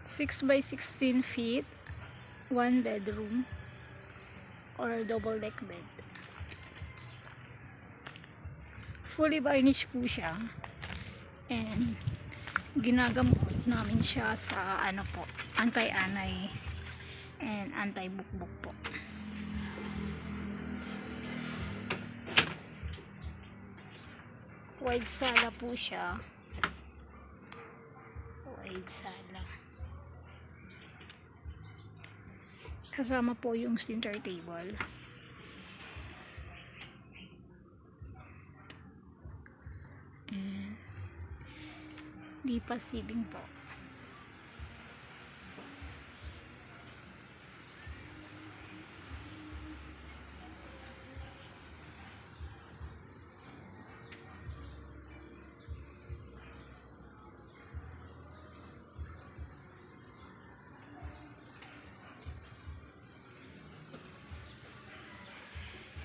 6 by 16 feet, 1 bedroom or double deck bed. Fully varnish po siya, and ginagamot namin siya sa anti-anay and anti-bukbuk po. Wide sala po siya. Wide sala. Kasama po yung center table. And Nipa ceiling po.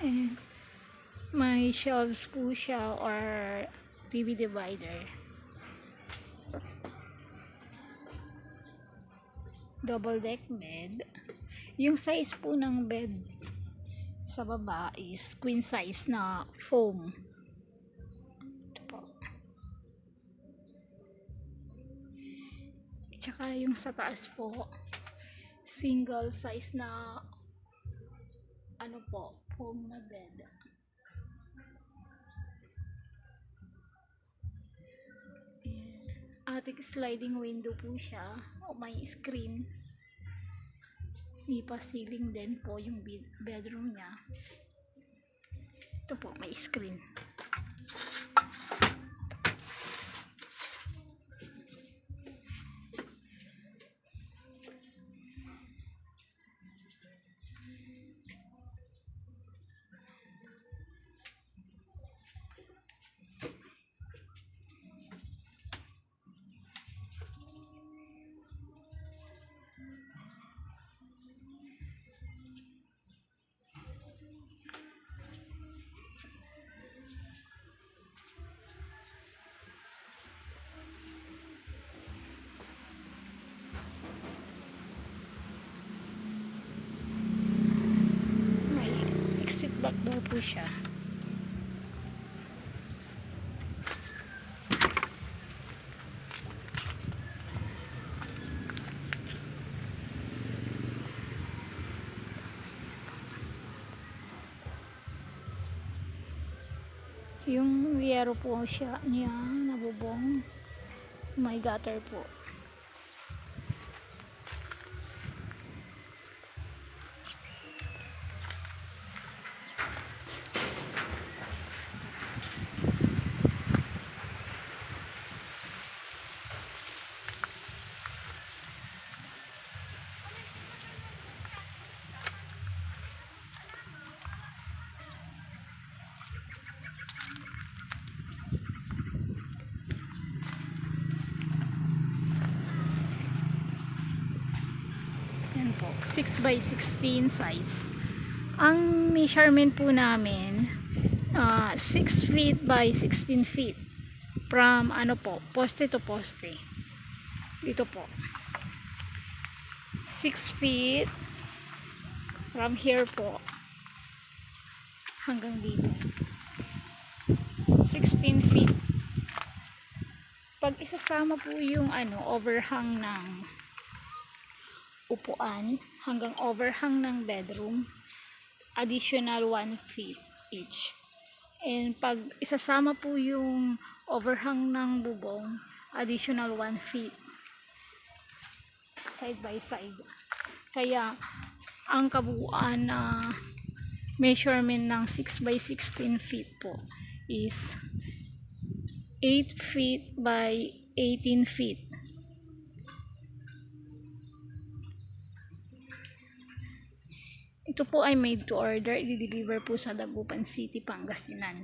And may shelves po siya or TV divider. Double deck bed. Yung size po ng bed sa baba is queen size na foam. Ito po. Tsaka yung sa taas po, single size na foam na bed. Attic sliding window po siya. May screen. Nipa ceiling din po yung bedroom niya. Ito po, may screen. Exit back door po siya. Yung yero po siya niya nabubong. May gutter po. Yan po, 6 by 16 size. Ang measurement po namin 6 feet by 16 feet from poste to poste. Dito po 6 feet from here po hanggang dito 16 feet. Pag isasama po yung overhang ng upuan hanggang overhang ng bedroom, additional 1 feet each. And pag isasama po yung overhang ng bubong, additional 1 feet side by side. Kaya ang kabuuan na measurement ng 6 by 16 feet po is 8 feet by 18 feet. Ito po ay made to order. I-deliver po sa Dagupan City, Pangasinan.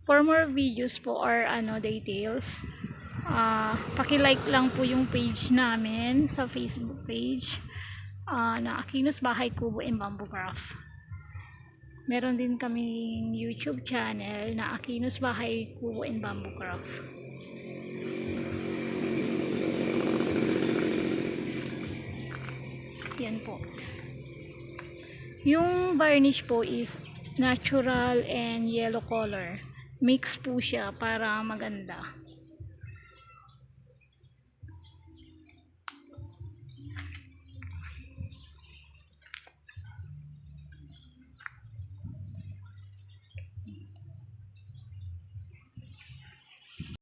For more videos po or details, paki-like lang po yung page namin sa Facebook page na Aquino's Bahay Kubo and Bamboo Craft. Meron din kaming YouTube channel na Aquino's Bahay Kubo and Bamboo Craft. Yan po. Yung varnish po is natural and yellow color. Mix po siya para maganda.